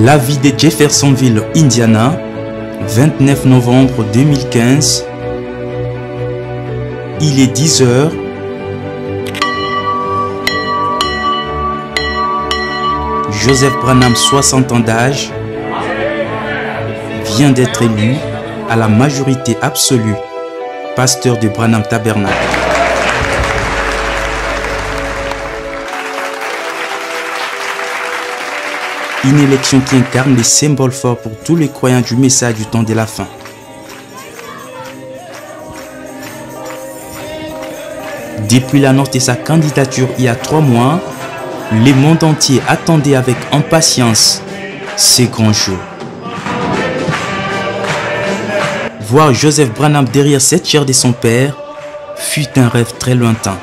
La vie de Jeffersonville, Indiana, 29 novembre 2015. Il est 10 heures. Joseph Branham, 60 ans d'âge, vient d'être élu à la majorité absolue pasteur de Branham Tabernacle. Une élection qui incarne les symboles forts pour tous les croyants du message du temps de la fin. Depuis l'annonce de sa candidature il y a 3 mois, le monde entier attendait avec impatience ces grands jours. Voir Joseph Branham derrière cette chair de son père fut un rêve très lointain.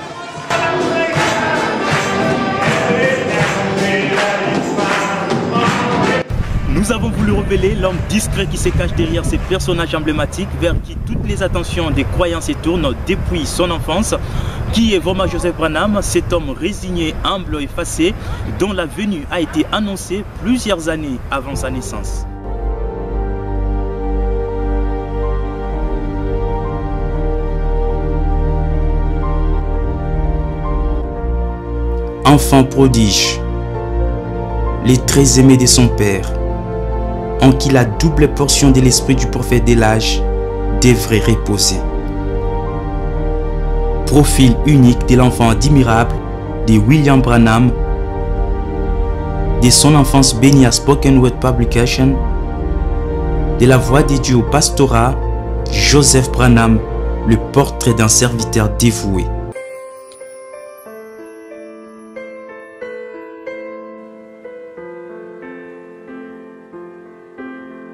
Nous avons voulu révéler l'homme discret qui se cache derrière ces personnages emblématiques vers qui toutes les attentions des croyants se tournent depuis son enfance. Qui est vraiment Joseph Branham, cet homme résigné, humble et effacé, dont la venue a été annoncée plusieurs années avant sa naissance. Enfant prodige, les très aimés de son père, en qui la double portion de l'esprit du prophète de l'âge devrait reposer. Profil unique de l'enfant admirable de William Branham, de son enfance bénie à Spoken Word Publication, de la voix de Dieu au pastorat, Joseph Branham, le portrait d'un serviteur dévoué.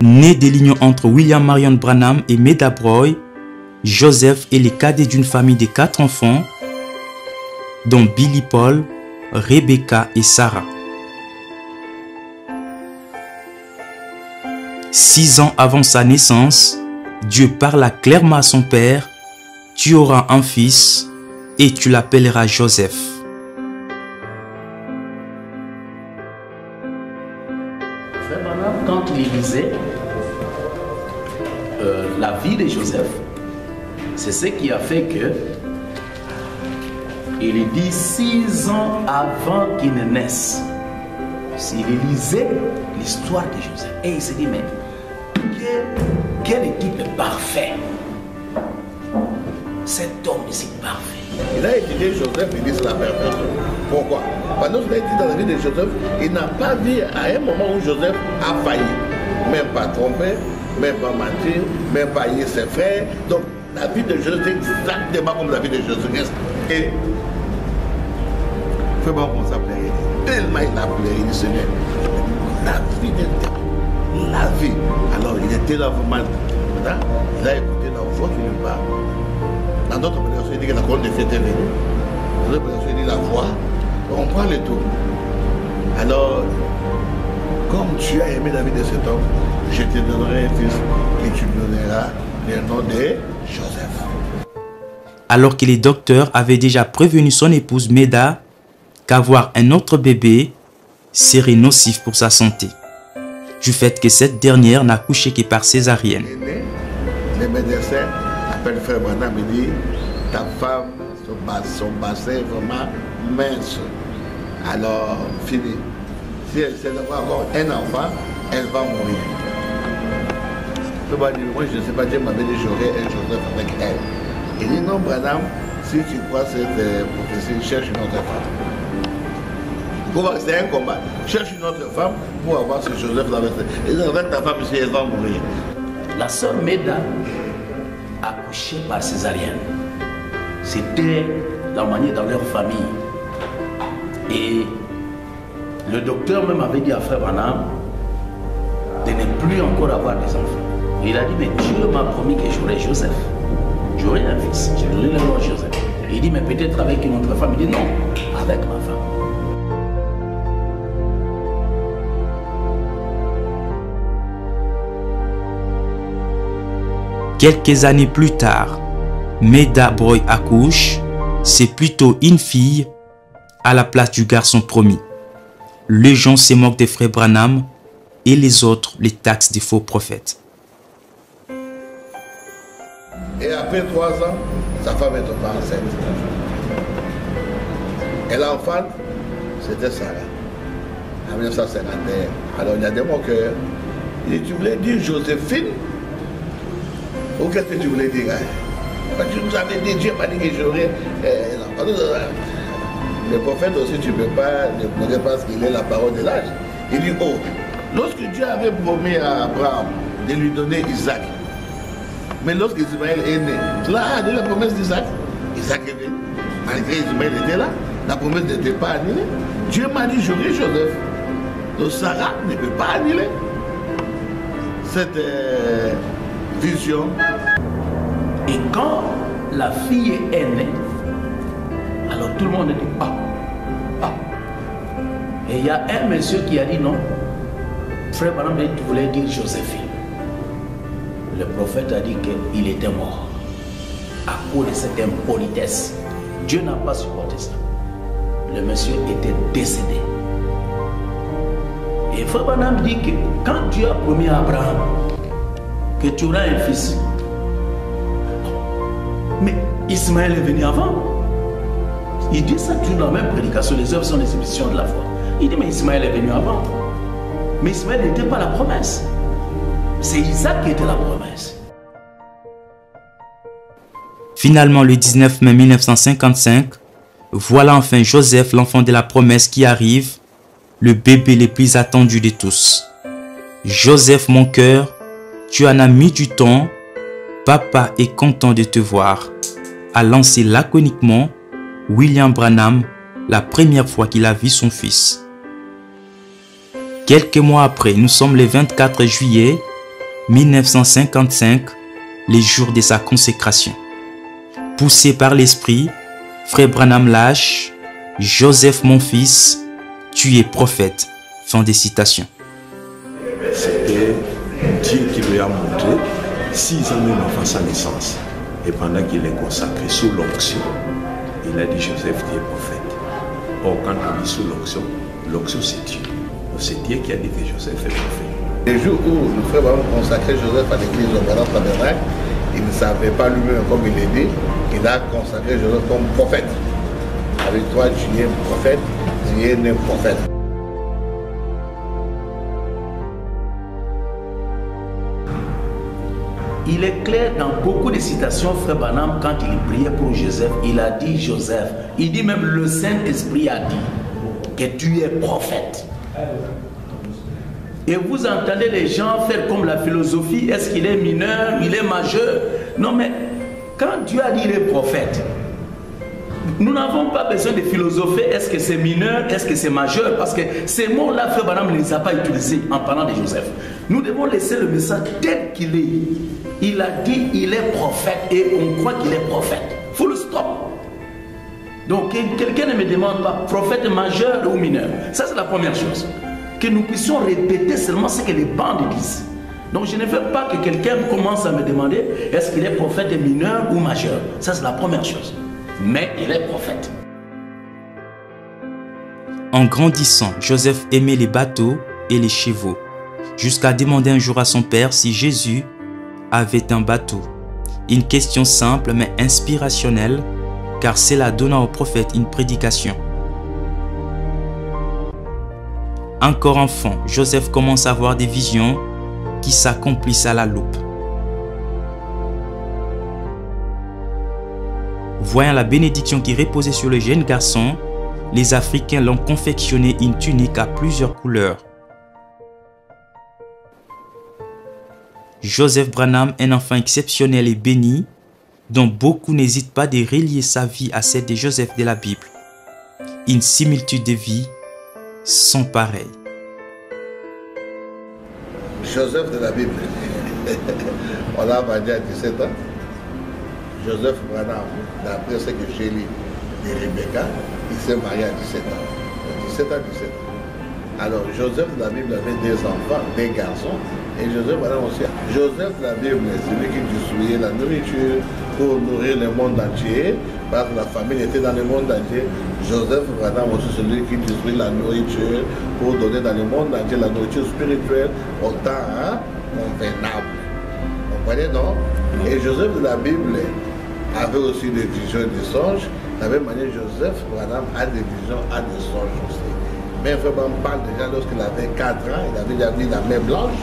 Né de l'union entre William Marion Branham et Meda Broy, Joseph est le cadet d'une famille de 4 enfants, dont Billy Paul, Rebecca et Sarah. 6 ans avant sa naissance, Dieu parla clairement à son père: « Tu auras un fils et tu l'appelleras Joseph. » Quand il lisait la vie de Joseph, c'est ce qui a fait que il dit 6 ans avant qu'il ne naisse. S'il lisait l'histoire de Joseph, et il s'est dit, mais quelle équipe parfaite. Cet homme est si parfait. Il a étudié Joseph, il dit c'est la perfection. Pourquoi? Parce que lorsqu'il a étudié dans la vie de Joseph, il n'a pas dit à un moment où Joseph a failli. Même pas trompé, même pas menti, même pas lié ses frères. Donc la vie de Joseph est exactement comme la vie de Joseph. Et fait bon qu'on s'appelait. Tellement il a pleuré, il dit Seigneur, la vie de la vie. Alors il était là vraiment. Il a écouté la voix qui lui parle. Dans d'autres prédications, il dit que la colonne de feu était venue. Dans d'autres prédications, il dit la voix. On prend le tout. Alors, comme tu as aimé la vie de cet homme, je te donnerai un fils et tu me donneras le nom de Joseph. Alors que les docteurs avaient déjà prévenu son épouse Meda qu'avoir un autre bébé serait nocif pour sa santé, du fait que cette dernière n'a couché que par césarienne. Les médecins appellent frère Branham et disent ta femme, son bassin est vraiment mince. Alors, fini. Si elle sait d'avoir encore un enfant, elle va mourir. Moi, je ne sais pas, Dieu m'avait dit j'aurai un Joseph avec elle. Il dit non, Branham, si tu crois cette prophétie, cherche une autre femme. C'est un combat. Cherche une autre femme pour avoir ce Joseph là avec ta femme ici, elle va mourir. La sœur Meda a couché par césarienne. C'était la manière dans leur famille. Et le docteur même avait dit à frère Branham de ne plus encore avoir des enfants. Et il a dit, mais Dieu m'a promis que j'aurai Joseph. J'aurai un fils, je donnerai le nom Joseph. Et il dit, mais peut-être avec une autre femme. Il dit, non, avec ma femme. Quelques années plus tard, Meda Broy accouche. C'est plutôt une fille à la place du garçon promis. Les gens se moquent des frères Branham et les autres les taxent des faux prophètes. Et après 3 ans, sa femme est tombée enceinte. Et l'enfant, c'était Sarah, en 1951. Alors il y a des mots que tu voulais dire Joséphine, ou qu'est-ce que tu voulais dire? Tu nous avais dit, Dieu m'a dit que j'aurais. Le prophète aussi, tu ne peux pas demander parce qu'il est la parole de l'âge. Il dit, oh, lorsque Dieu avait promis à Abraham de lui donner Isaac, mais lorsque Ismaël est né, là, la promesse d'Isaac, Isaac est né. Malgré Ismaël était là, la promesse n'était pas annulée. Dieu m'a dit, j'aurai Joseph. Donc Sarah ne peut pas annuler cette vision. Et quand la fille est née, alors tout le monde dit pas. Et il y a un monsieur qui a dit non. Frère Branham, tu voulais dire Joséphine. Le prophète a dit qu'il était mort à cause de cette impolitesse. Dieu n'a pas supporté ça. Le monsieur était décédé. Et Frère Branham dit que quand Dieu a promis à Abraham que tu auras un fils, mais Ismaël est venu avant. Il dit ça toujours dans la même prédication. Les œuvres sont des expressions de la foi. Il dit mais Ismaël est venu avant. Mais Ismaël n'était pas la promesse. C'est Isaac qui était la promesse. Finalement, le 19 mai 1955, voilà enfin Joseph, l'enfant de la promesse qui arrive, le bébé le plus attendu de tous. Joseph, mon cœur, tu en as mis du temps. Papa est content de te voir, a lancé laconiquement William Branham la première fois qu'il a vu son fils. Quelques mois après, nous sommes le 24 juillet 1955, les jours de sa consécration. Poussé par l'esprit, frère Branham lâche, Joseph mon fils, tu es prophète. Fin des citations. C'était Dieu qui lui a montré 6 ans même avant sa naissance. Et pendant qu'il est consacré sous l'onction, il a dit Joseph, tu es prophète. Or, quand on dit sous l'onction, l'onction c'est Dieu. C'est Dieu qui a dit que Joseph est prophète. Le jour où le frère va consacrer Joseph à l'église au Grand Tabernacle, il ne savait pas lui-même comme il est dit, il a consacré Joseph comme prophète. Avec toi, tu es prophète, tu es né prophète. Il est clair dans beaucoup de citations, frère Branham, quand il priait pour Joseph, il a dit Joseph. Il dit même le Saint-Esprit a dit que tu es prophète. Et vous entendez les gens faire comme la philosophie, est-ce qu'il est mineur, il est majeur? Non mais, quand Dieu a dit il est prophète, nous n'avons pas besoin de philosopher, est-ce que c'est mineur, est-ce que c'est majeur? Parce que ces mots-là, frère Branham ne les a pas utilisés en parlant de Joseph. Nous devons laisser le message tel qu'il est. Il a dit il est prophète et on croit qu'il est prophète. Full stop. Donc quelqu'un ne me demande pas prophète majeur ou mineur. Ça c'est la première chose. Que nous puissions répéter seulement ce que les bandes disent. Donc je ne veux pas que quelqu'un commence à me demander est-ce qu'il est prophète mineur ou majeur. Ça c'est la première chose. Mais il est prophète. En grandissant, Joseph aimait les bateaux et les chevaux, jusqu'à demander un jour à son père si Jésus avait un bateau. Une question simple mais inspirationnelle, car cela donna au prophète une prédication. Encore enfant, Joseph commence à avoir des visions qui s'accomplissent à la loupe. Voyant la bénédiction qui reposait sur le jeune garçon, les Africains l'ont confectionné une tunique à plusieurs couleurs. Joseph Branham, un enfant exceptionnel et béni, dont beaucoup n'hésitent pas de relier sa vie à celle de Joseph de la Bible. Une similitude de vie sans pareil. Joseph de la Bible, on l'a vendu à 17 ans. Joseph Branham, d'après ce que j'ai lu de Rebecca, il s'est marié à 17 ans. 17 ans. Alors Joseph de la Bible avait 2 enfants, 2 garçons, et Joseph Branham aussi. Joseph de la Bible, c'est celui qui distribuait la nourriture pour nourrir le monde entier, parce que la famille était dans le monde entier. Joseph Branham aussi celui qui distribue la nourriture pour donner dans le monde entier la nourriture spirituelle au temps convenable. Vous comprenez, non? Et Joseph de la Bible avait aussi des visions et des songes. De la même manière, Joseph Branham a des visions, a des songes aussi. Mais vraiment, on parle déjà lorsqu'il avait 4 ans, il avait déjà vu la main blanche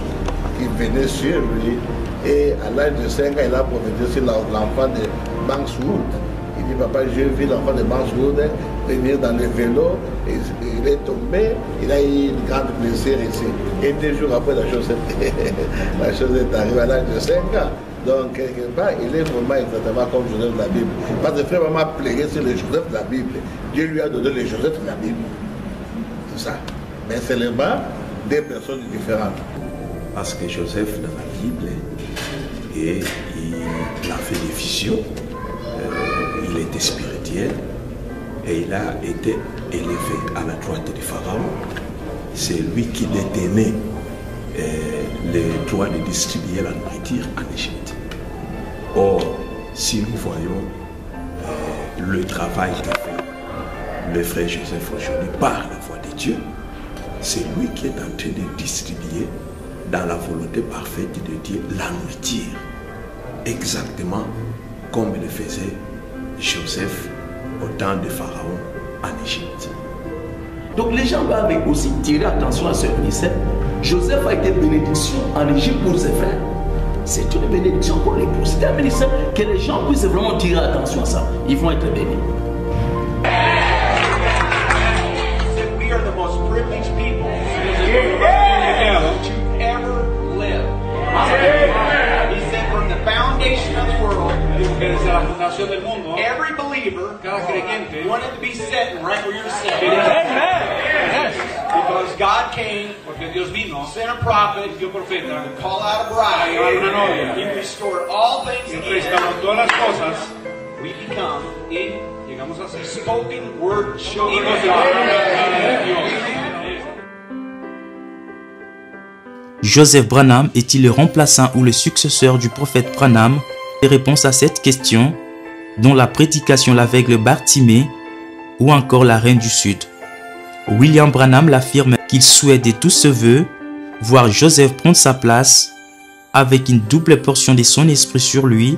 qui venait sur lui. Et à l'âge de 5 ans, il a prophétisé sur l'enfant de Bankswood. Il dit, papa, j'ai vu l'enfant de Bankswood venir dans le vélo, et il est tombé, il a eu une grande blessure ici. Et 2 jours après, la chose est arrivée à l'âge de 5 ans. Donc, quelque part, il est vraiment exactement comme Joseph de la Bible. Parce que frère maman plairait sur le Joseph de la Bible. Dieu lui a donné le Joseph de la Bible. C'est ça. Mais c'est seulement des personnes différentes. Parce que Joseph dans la Bible, et il a fait des visions, il était spirituel et il a été élevé à la droite du Pharaon. C'est lui qui détenait le droit de distribuer la nourriture en Égypte. Or, si nous voyons le travail que fait le frère Joseph aujourd'hui par la voix de Dieu, c'est lui qui est en train de distribuer dans la volonté parfaite de Dieu la nourriture, exactement comme le faisait Joseph au temps de Pharaon en Égypte. Donc les gens doivent aussi tirer attention à ce ministère. Joseph a été bénédiction en Égypte pour ses frères. C'est une bénédiction pour l'époux. C'est un ministère que les gens puissent vraiment tirer attention à ça. Ils vont être bénis. We are the most privileged people to ever live. He said from the foundation of the world, every believer wanted to be sitting right where you're sitting. Because God came, sent a prophet, call out a bride, He restored all things in we become spoken word children of God. Joseph Branham est-il le remplaçant ou le successeur du prophète Branham? Les réponses à cette question, dont la prédication l'aveugle Bartimée ou encore la Reine du Sud. William Branham l'affirme qu'il souhaite de tout ses voeux voir Joseph prendre sa place avec une double portion de son esprit sur lui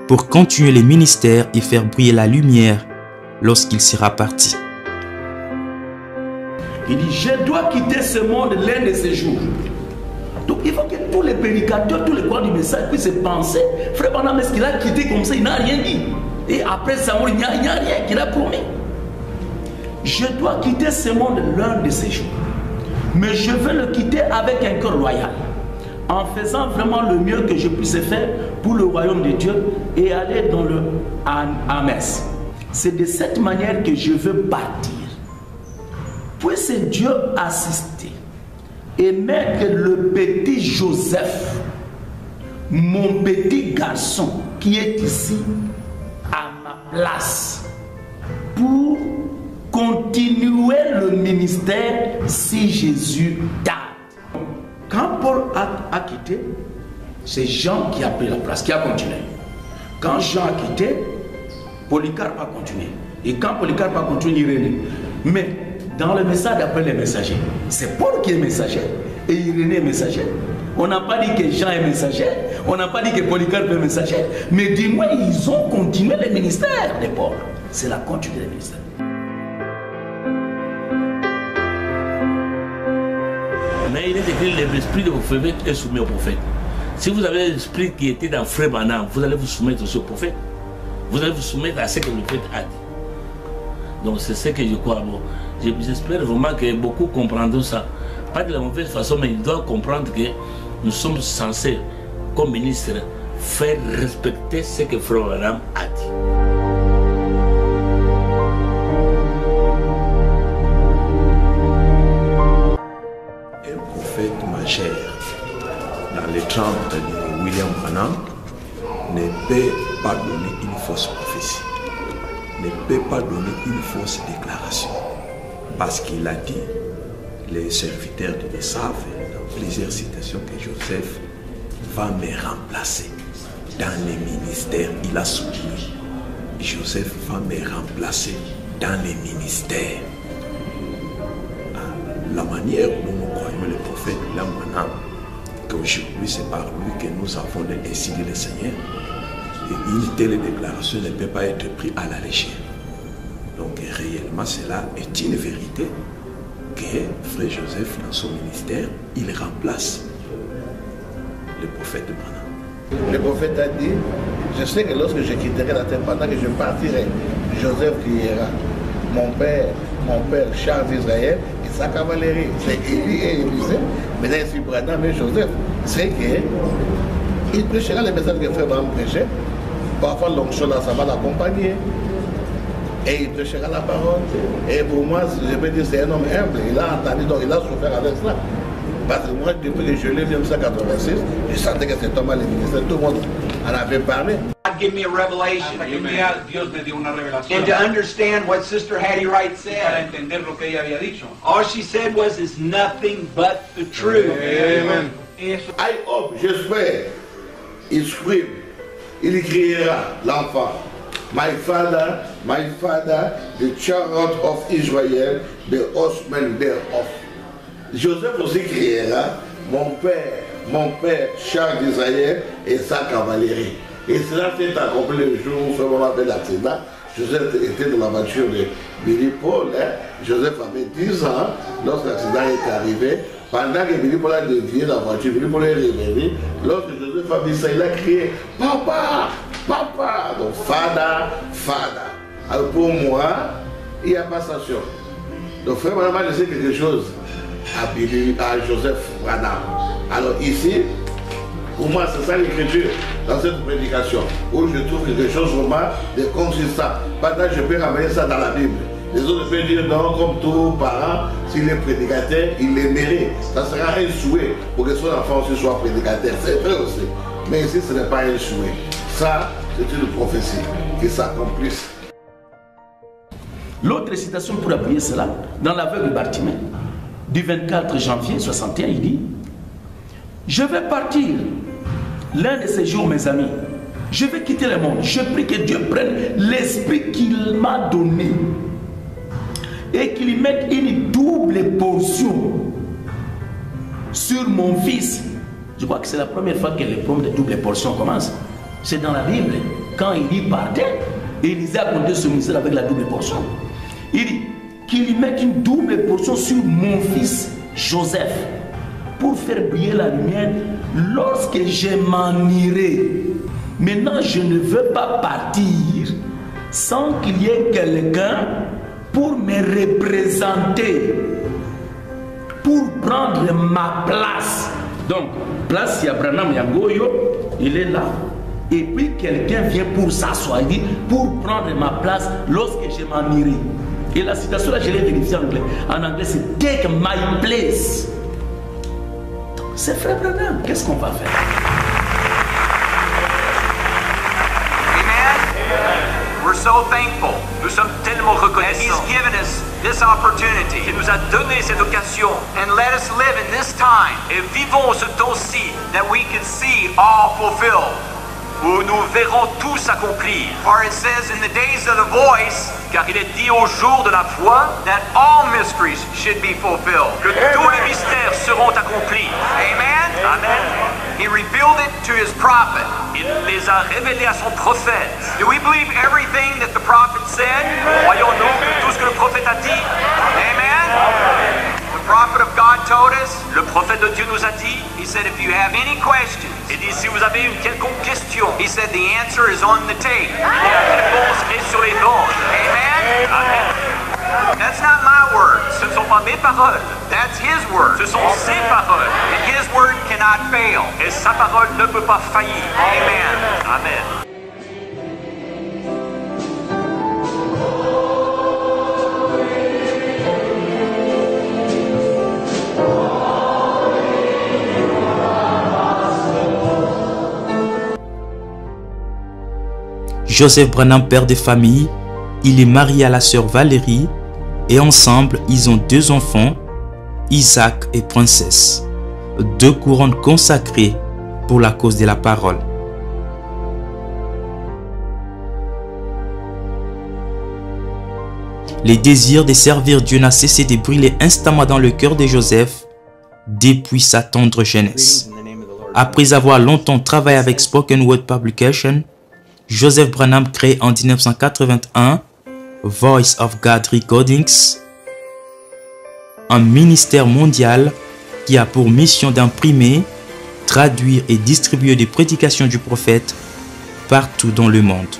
pour continuer le ministère et faire briller la lumière lorsqu'il sera parti. Il dit, je dois quitter ce monde l'un de ces jours. Donc il faut que tous les prédicateurs, tous les croyants du message puissent penser, frère Branham, est-ce qu'il a quitté comme ça? Il n'a rien dit. Et après sa mort, il n'y a rien qu'il a promis. Je dois quitter ce monde l'un de ces jours. Mais je veux le quitter avec un cœur loyal. En faisant vraiment le mieux que je puisse faire pour le royaume de Dieu et aller dans le Messe. C'est de cette manière que je veux partir. Puisse Dieu assister et mettre le petit Joseph, mon petit garçon qui est ici à ma place pour continuer le ministère si Jésus tarde. Quand Paul a quitté, c'est Jean qui a pris la place, qui a continué. Quand Jean a quitté, Polycarpe a continué. Et quand Polycarpe a continué, Irénée. Mais dans le message d'après les messagers, c'est Paul qui est messager et Irénée est messager. On n'a pas dit que Jean est messager, on n'a pas dit que Polycarpe est messager, mais du moins ils ont continué le ministère de Paul. C'est la continuité du ministère. Mais il est écrit l'esprit de vos prophètes est soumis au prophète. Si vous avez l'esprit qui était dans Frère Branham, vous allez vous soumettre aussi au prophète. Vous allez vous soumettre à ce que le prophète a dit. Donc c'est ce que je crois. Bon, j'espère vraiment que beaucoup comprendront ça. Pas de la mauvaise façon, mais ils doivent comprendre que nous sommes censés, comme ministres, faire respecter ce que Frère Branham a dit. Un prophète majeur dans les temps de William Branham ne peut pas donner une fausse prophétie, ne peut pas donner une fausse déclaration. Parce qu'il a dit, les serviteurs de Dieu savent dans plusieurs citations que Joseph va me remplacer dans les ministères. Il a souligné Joseph va me remplacer dans les ministères. La manière dont nous croyons le prophète là maintenant, qu'aujourd'hui c'est par lui que nous avons ainsi dit le Seigneur. Et une telle déclaration ne peut pas être prise à la légère. Donc réellement cela est une vérité que Frère Joseph dans son ministère, il remplace le prophète Branham. Le prophète a dit, je sais que lorsque je quitterai la terre, pendant que je partirai, Joseph criera, mon père Charles d'Israël et sa cavalerie. C'est Élie et Élisée. Maintenant ici Branham et Joseph. C'est qu'il prêchera les messages que Frère Branham prêchait. Parfois l'onction ça va l'accompagner. Et il prêchera la parole. Et pour moi, je peux dire c'est un homme humble. Il a entendu, donc il a souffert avec cela. Parce que moi, depuis que je l'ai vu en 1986, je sentais que cet homme allait ministère. Tout le monde en avait parlé. Give me a revelation. Dios me dio una revelación. And to understand what Sister Hattie Wright Para said. entender lo que ella había dicho. All she said was, it's nothing but the truth. Amen. I hope, j'espère, il scream, il criera, l'enfant. My father, the chariot of Israel, the horsemen thereof. Joseph aussi criera, mon père, Charles d'Israël et sa cavalerie. Et cela s'est accompli le jour où Frère Branham avait l'accident. Joseph était dans la voiture de Billy Paul. Joseph avait 10 ans lorsque l'accident est arrivé. Pendant que Billy Paul a dévié la voiture, Billy Paul est réveillé. Lorsque Joseph a vu ça, il a crié, papa, papa. Donc, Fada. Alors pour moi, il n'y a pas sanction. Donc Frère Branham a laissé quelque chose à Joseph Branham. Alors ici, pour moi, c'est ça l'écriture dans cette prédication, où je trouve quelque chose vraiment de consistant. Pendant que je peux ramener ça dans la Bible. Les autres peuvent dire non, comme tout parent, s'il est prédicateur, il les mérite. Ça sera un souhait pour que son enfant aussi soit prédicateur. C'est vrai aussi. Mais ici, ce n'est pas un souhait. Ça, c'est une prophétie qui s'accomplisse. L'autre citation pour appuyer cela, dans l'aveugle Bartimée, du 24 janvier 61, il dit: je vais partir l'un de ces jours, mes amis. Je vais quitter le monde. Je prie que Dieu prenne l'esprit qu'il m'a donné et qu'il y mette une double portion sur mon fils. Je crois que c'est la première fois que le problème de double portion commence. C'est dans la Bible. Quand il y partait, Élisée a compté ce ministère avec la double portion. Il dit qu'il y mette une double portion sur mon fils Joseph, pour faire briller la lumière lorsque je m'en irai. Maintenant, je ne veux pas partir sans qu'il y ait quelqu'un pour me représenter, pour prendre ma place. Donc, place, il y a Branham Yangoyo, il est là. Et puis quelqu'un vient pour s'asseoir, il dit, pour prendre ma place lorsque je m'en irai. Et la citation là, je l'ai vérifiée en anglais. En anglais, c'est take my place. C'est Frère Branham, qu'est-ce qu'on va faire? Amen. We're so thankful. Nous sommes tellement reconnaissants. He's given us this opportunity. Il nous a donné cette occasion. And let us live in this time. Et vivons ce temps-ci. That we can see all fulfilled. Où nous verrons tout s'accomplir. For it says in the days of the voice, car il est dit au jour de la foi, that all mysteries should be fulfilled. Que tous les mystères seront accomplis. Amen. Amen. He revealed it to his prophet. Il les a révélés à son prophète. Do we believe everything that the prophet said? Croyons-nous tout ce que le prophète a dit? Amen. The prophet of God told us. Le prophète de Dieu nous a dit. He said, if you have any questions. Il dit, si vous avez une quelconque question. He said, the answer is on the tape. La réponse est sur les bandes. Amen. Amen. That's not my words. Ce ne sont pas mes paroles. That's his word. Ce sont ses paroles. And his word cannot fail. Et sa parole ne peut pas faillir. Amen. Amen. Joseph Branham, père de famille, il est marié à la sœur Valérie et ensemble, ils ont 2 enfants, Isaac et Princesse, 2 couronnes consacrées pour la cause de la parole. Le désir de servir Dieu n'a cessé de brûler instamment dans le cœur de Joseph depuis sa tendre jeunesse. Après avoir longtemps travaillé avec Spoken Word Publication, Joseph Branham crée en 1981 Voice of God Recordings, un ministère mondial qui a pour mission d'imprimer, traduire et distribuer des prédications du prophète partout dans le monde.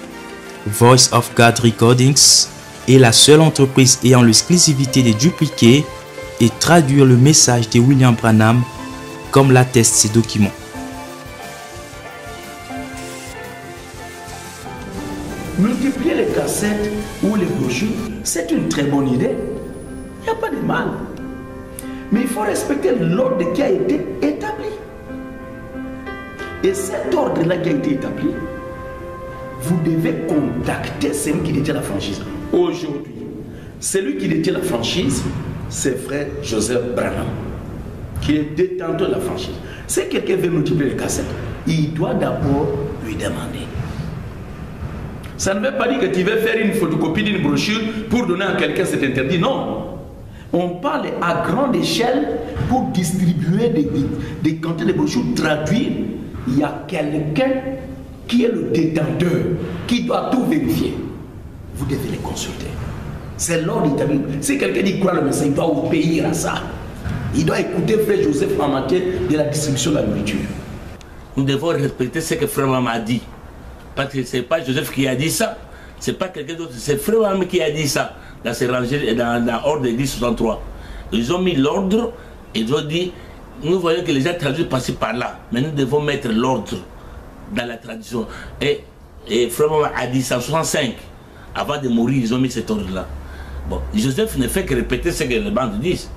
Voice of God Recordings est la seule entreprise ayant l'exclusivité de dupliquer et traduire le message de William Branham, comme l'attestent ces documents. Multiplier les cassettes ou les brochures, c'est une très bonne idée. Il n'y a pas de mal. Mais il faut respecter l'ordre qui a été établi. Et cet ordre-là qui a été établi, vous devez contacter celui qui détient la franchise. Aujourd'hui, celui qui détient la franchise, c'est frère Joseph Branham, qui est détenteur de la franchise. Si quelqu'un veut multiplier les cassettes, il doit d'abord lui demander. Ça ne veut pas dire que tu veux faire une photocopie d'une brochure pour donner à quelqu'un, c'est interdit. Non. On parle à grande échelle pour distribuer des quantités de brochures, traduire. Il y a quelqu'un qui est le détenteur, qui doit tout vérifier. Vous devez les consulter. C'est l'ordre établi. Si quelqu'un dit croire le message, il doit obéir à ça. Il doit écouter frère Joseph en matière de la distribution de la nourriture. Nous devons respecter ce que frère Maman a dit. Parce que ce n'est pas Joseph qui a dit ça. Ce n'est pas quelqu'un d'autre. C'est frère Maman qui a dit ça. Dans ces rangées, dans l'ordre de 1063. Ils ont mis l'ordre et ils ont dit, nous voyons que les gens traduisent passer par là. Mais nous devons mettre l'ordre dans la traduction. Et frère Maman a dit ça en 65. Avant de mourir, ils ont mis cet ordre-là. Bon, Joseph ne fait que répéter ce que les bandes disent.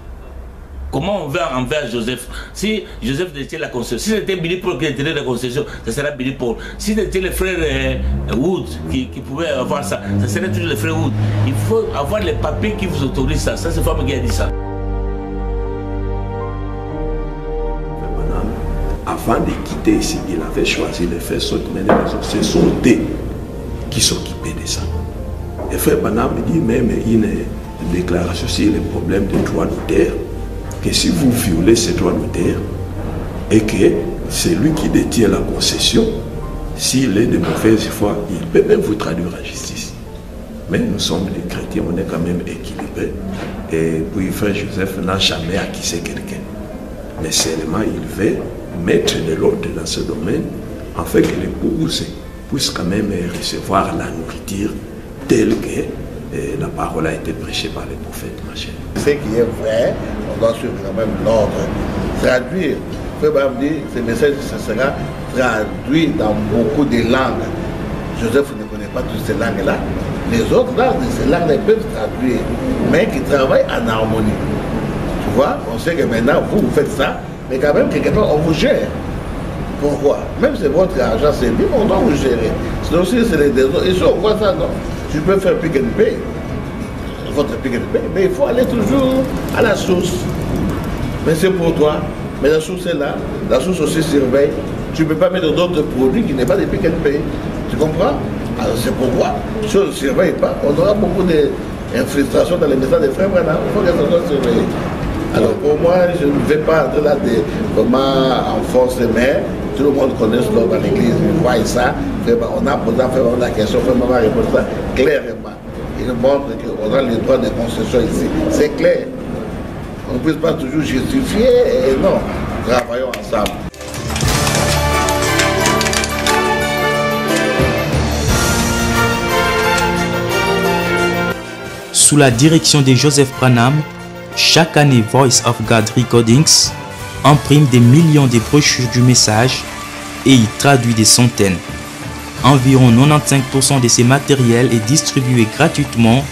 Comment on va envers Joseph? Si Joseph était la concession, si c'était Billy Paul qui était la concession, ça serait Billy Paul. Si c'était le frère Wood qui pouvait avoir ça, ça serait toujours le frère Wood. Il faut avoir les papiers qui vous autorisent ça. Ça, c'est Femme qui a dit ça. Avant de quitter ici, il avait choisi de faire sortir les maisons. C'est son thé qui s'occupait de ça. Et frère Branham dit même une déclaration sur les problèmes de droit d'auteur, que si vous violez ces droits d'auteur et que c'est lui qui détient la concession, s'il est de mauvaise foi, il peut même vous traduire en justice. Mais nous sommes les chrétiens, on est quand même équilibrés. Et puis frère Joseph n'a jamais accusé quelqu'un. Mais seulement il veut mettre de l'ordre dans ce domaine, afin que l'épouse puisse quand même recevoir la nourriture telle que la parole a été prêchée par les prophètes. Ce qui est vrai, on doit suivre quand même l'ordre. Traduire, Frère Branham dit, ce message sera traduit dans beaucoup de langues. Joseph ne connaît pas toutes ces langues-là. Les autres langues, ces langues-là peuvent traduire, mais qui travaillent en harmonie. Tu vois, on sait que maintenant, vous faites ça, mais quand même, quelque part, on vous gère. Pourquoi? Même si c'est votre argent, c'est bien, on doit vous gérer. Sinon, si c'est les autres, et si on voit ça, non. Tu peux faire pick and pay, votre pick and pay, mais il faut aller toujours à la source. Mais c'est pour toi. Mais la source est là. La source aussi surveille. Tu ne peux pas mettre d'autres produits qui n'est pas des pick and pay. Tu comprends? Alors c'est pourquoi, si on ne surveille pas, on aura beaucoup d'infiltrations dans les messages des frères Branham. Il faut que ça soit surveillé. Alors pour moi, je ne vais pas entrer là de comment enfoncer, mais tout le monde connaît ce dans l'église, ils voient ça. On a posé la question, vraiment répondre ça clairement. Il montre qu'on a le droit de concession ici. C'est clair. On ne peut pas toujours justifier, et non, travaillons ensemble. Sous la direction de Joseph Branham, chaque année Voice of God Recordings imprime des millions de brochures du message et y traduit des centaines. Environ 95% de ces matériels est distribué gratuitement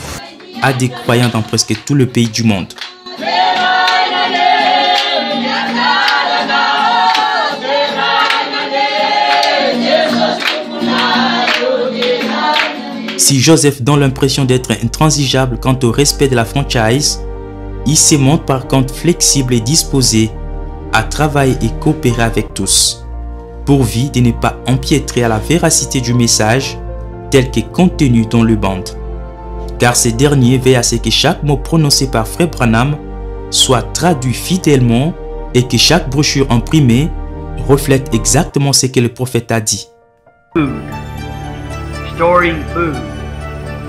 à des croyants dans presque tout le pays du monde. Si Joseph donne l'impression d'être intransigeable quant au respect de la franchise, il se montre par contre flexible et disposé à travailler et coopérer avec tous, pourvu de ne pas empiétrer à la véracité du message tel que contenu dans le bande. car ces derniers veillent à ce que chaque mot prononcé par Frère Branham soit traduit fidèlement et que chaque brochure imprimée reflète exactement ce que le prophète a dit. Storing food,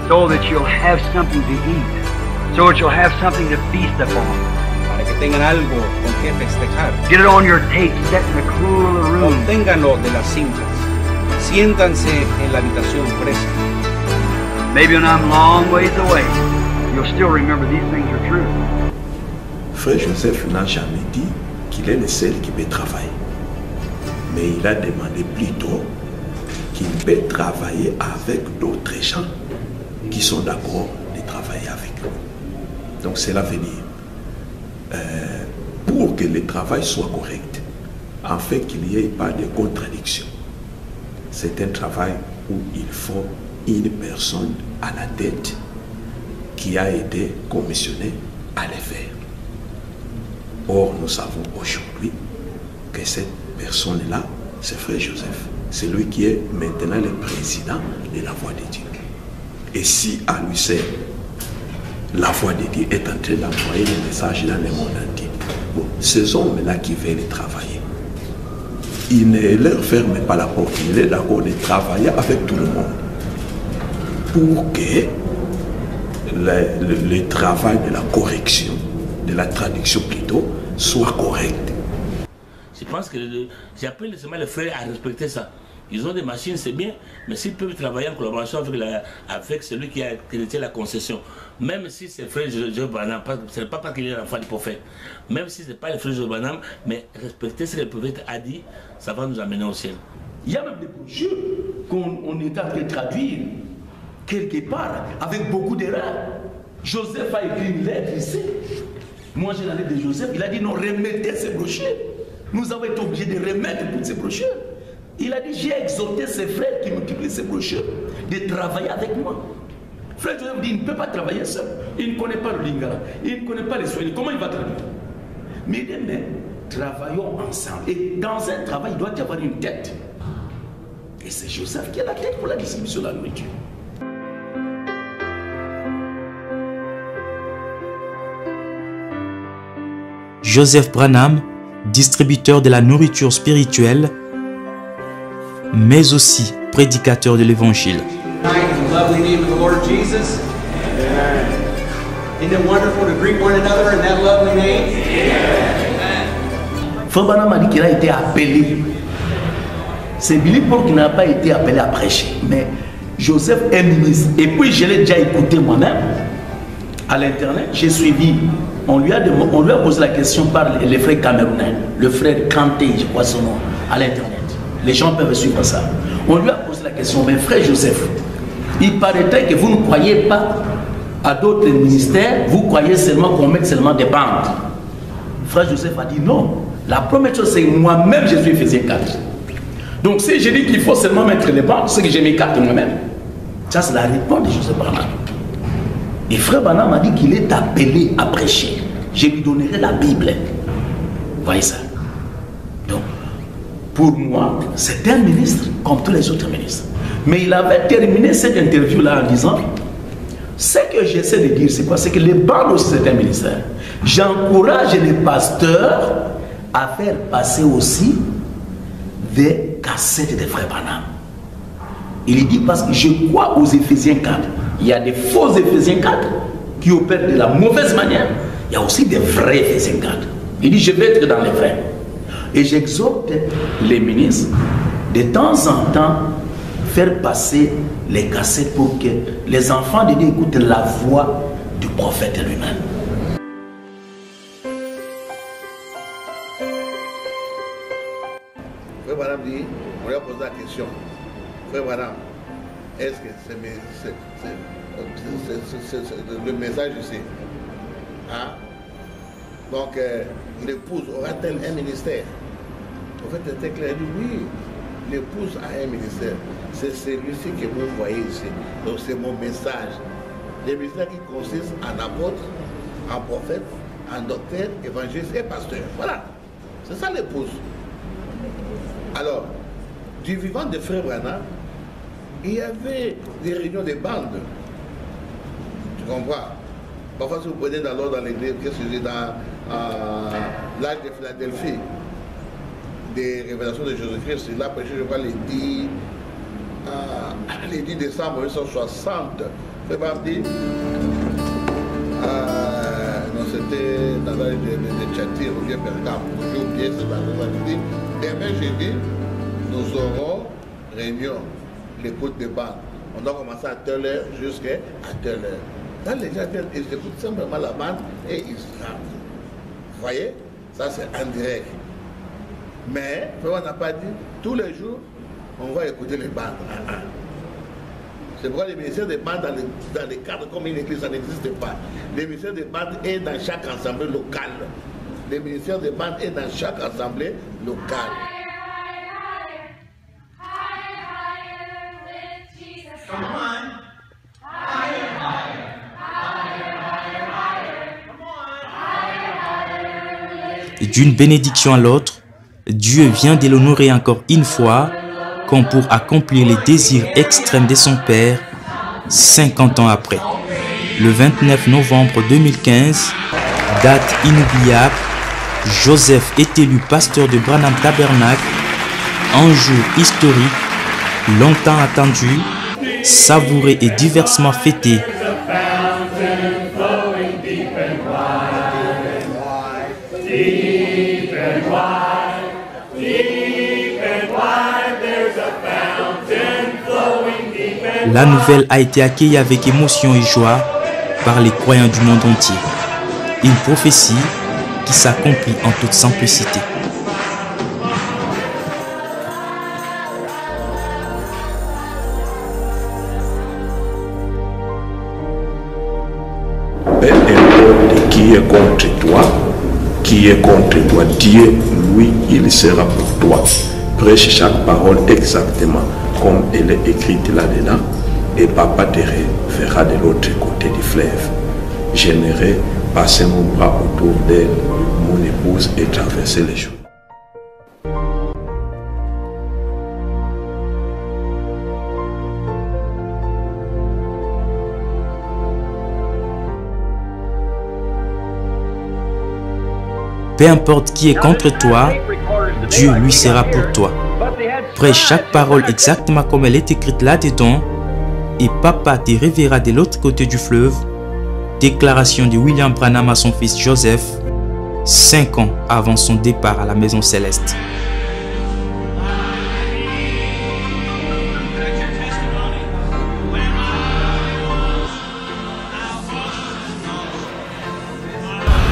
so that you'll have something to eat, so that you'll have something to feast upon. Para que tengan algo con que festejar. Get it on your tape, set in the cool of the room. Obténganlo de las cintas. Siéntanse en la habitación fresca. Maybe when I'm long ways away, you'll still remember these things are true. Frère Joseph n'a jamais dit qu'il est le seul qui peut travailler. Mais il a demandé plutôt qu'il peut travailler avec d'autres gens qui sont d'accord de travailler avec lui. Donc cela veut dire, pour que le travail soit correct, en fait qu'il n'y ait pas de contradiction, c'est un travail où il faut une personne à la tête qui a été commissionnée à le faire. Or, nous savons aujourd'hui que cette personne-là, c'est Frère Joseph. C'est lui qui est maintenant le président de la Voix de Dieu. Et si à lui seul, la Voix de Dieu est en train d'envoyer le message dans le monde entier, bon, ces hommes-là qui veulent travailler, il ne leur ferme pas la porte, il est d'accord de travailler avec tout le monde pour que le travail de la correction, de la traduction plutôt, soit correct. Je pense que j'appelle seulement les frères à respecter ça. Ils ont des machines, c'est bien, mais s'ils peuvent travailler en collaboration avec celui qui a créé la concession, même si c'est frère Joseph Branham, ce n'est pas parce qu'il est l'enfant du prophète, même si ce n'est pas le frère Joseph Branham, mais respecter ce que le prophète a dit, ça va nous amener au ciel. Il y a même des brochures qu'on est en train de traduire quelque part avec beaucoup d'erreurs. Joseph a écrit une lettre ici. Moi j'ai la lettre de Joseph, il a dit non, remettez ces brochures. Nous avons été obligés de remettre toutes ces brochures. Il a dit, j'ai exhorté ses frères qui multiplient ces brochures de travailler avec moi. Frère Joseph dit, il ne peut pas travailler seul. Il ne connaît pas le lingala, il ne connaît pas les soins. Comment il va traduire? Mais il dit, mais travaillons ensemble. Et dans un travail, il doit y avoir une tête. Et c'est Joseph qui a la tête pour la distribution de la nourriture. Joseph Branham, distributeur de la nourriture spirituelle, mais aussi prédicateur de l'évangile. Frère Branham a dit qu'il a été appelé. C'est Billy Paul qui n'a pas été appelé à prêcher, mais Joseph est ministre. Et puis je l'ai déjà écouté moi-même à l'internet. J'ai suivi. On lui a posé la question par les frères camerounais, le frère Kanté, je crois son nom, à l'internet. Les gens peuvent suivre ça. On lui a posé la question, mais frère Joseph, il paraîtrait que vous ne croyez pas à d'autres ministères, vous croyez seulement qu'on mette seulement des bandes. Frère Joseph a dit non. La première chose, c'est moi-même, je suis Éphésiens 4. Donc si je dis qu'il faut seulement mettre les bandes, c'est que j'ai mes cartes moi-même. Ça, c'est la réponse de Joseph Branham. Et frère Branham m'a dit qu'il est appelé à prêcher. Je lui donnerai la Bible. Vous voyez ça? Donc, pour moi, c'est un ministre comme tous les autres ministres. Mais il avait terminé cette interview-là en disant, ce que j'essaie de dire, c'est quoi? C'est que les bandes aussi, c'est un ministère. J'encourage les pasteurs à faire passer aussi des cassettes de frère Branham. Il dit parce que je crois aux Éphésiens 4. Il y a des faux Éphésiens 4 qui opèrent de la mauvaise manière. Il y a aussi des vrais Éphésiens 4. Il dit je vais être dans les vrais. Et j'exhorte les ministres de temps en temps faire passer les cassettes pour que les enfants de Dieu écoutent la voix du prophète lui-même. Frère Branham dit, on lui a posé la question. Frère Branham, est-ce que c'est le message ici? Hein? Donc, l'épouse aura-t-elle un ministère? En fait, c'était clair, il dit oui, l'épouse a un ministère. C'est celui-ci que vous voyez ici. Donc, c'est mon message. Le ministère qui consiste en apôtre, en prophète, en docteur, évangéliste et pasteur. Voilà. C'est ça l'épouse. Alors, du vivant de frère Branham, il y avait des réunions de bandes. comprends? Parfois, si vous prenez dans l'ordre dans l'église, qu'est-ce que c'est dans l'âge de Philadelphie, des révélations de Jésus-Christ, il a prêché, je crois, les 10 décembre 1960. C'est pas dit. Non, c'était dans l'âge de Tchati, ou bien Pergame. J'ai oublié, c'est dans l'âge de demain jeudi, nous aurons réunion, l'écoute des bandes. On doit commencer à telle heure jusqu'à telle heure. Quand les gens viennent, ils écoutent simplement la bande et ils se rendent. Vous voyez? Ça, c'est en direct. Mais, on n'a pas dit, tous les jours, on va écouter les bandes. C'est pourquoi le ministère des bandes dans les cadres comme une église, ça n'existe pas. Le ministère des bandes est dans chaque assemblée locale. Le ministère des bandes est dans chaque assemblée locale. D'une bénédiction à l'autre, Dieu vient de l'honorer encore une fois, comme pour accomplir les désirs extrêmes de son Père, 50 ans après. Le 29 novembre 2015, date inoubliable, Joseph est élu pasteur de Branham Tabernacle, un jour historique, longtemps attendu, savouré et diversement fêté. La nouvelle a été accueillie avec émotion et joie par les croyants du monde entier. Une prophétie qui s'accomplit en toute simplicité. Peu importe qui est contre toi, Dieu, lui, il sera pour toi. Prêche chaque parole exactement comme elle est écrite là-dedans, et Papa te verra de l'autre côté du fleuve. J'aimerais passer mon bras autour d'elle, mon épouse, et traverser les jours. Peu importe qui est contre toi, Dieu lui sera pour toi. Prêche chaque parole exactement comme elle est écrite là-dedans et Papa te reverra de l'autre côté du fleuve. Déclaration de William Branham à son fils Joseph, 5 ans avant son départ à la maison céleste.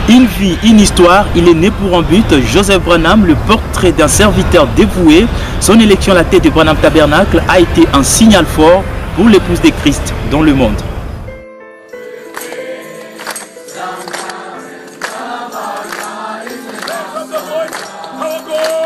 Une vie, une histoire, il est né pour un but. Joseph Branham, le portrait d'un serviteur dévoué. Son élection à la tête de Branham Tabernacle a été un signal fort pour l'épouse de Christ dans le monde. Power